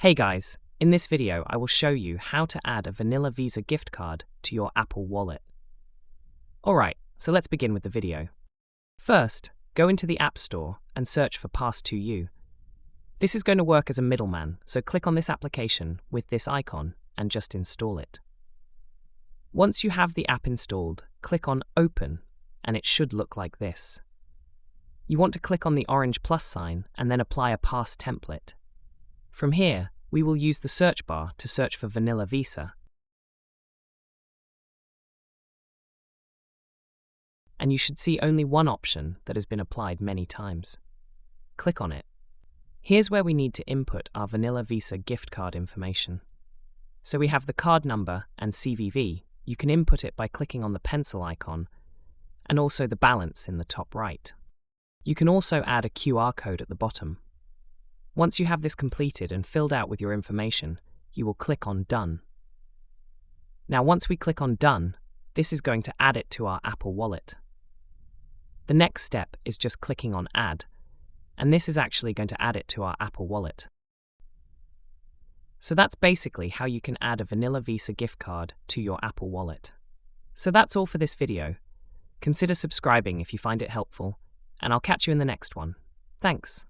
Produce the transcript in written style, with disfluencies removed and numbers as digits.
Hey guys, in this video I will show you how to add a vanilla Visa gift card to your Apple Wallet. Alright, so let's begin with the video. First, go into the App Store and search for Pass2You. This is going to work as a middleman, so click on this application with this icon and just install it. Once you have the app installed, click on Open and it should look like this. You want to click on the orange plus sign and then apply a pass template. From here, we will use the search bar to search for Vanilla Visa. And you should see only one option that has been applied many times. Click on it. Here's where we need to input our Vanilla Visa gift card information. So we have the card number and CVV. You can input it by clicking on the pencil icon and also the balance in the top right. You can also add a QR code at the bottom. Once you have this completed and filled out with your information, you will click on Done. Now once we click on Done, this is going to add it to our Apple Wallet. The next step is just clicking on Add, and this is actually going to add it to our Apple Wallet. So that's basically how you can add a Vanilla Visa gift card to your Apple Wallet. So that's all for this video. Consider subscribing if you find it helpful, and I'll catch you in the next one. Thanks.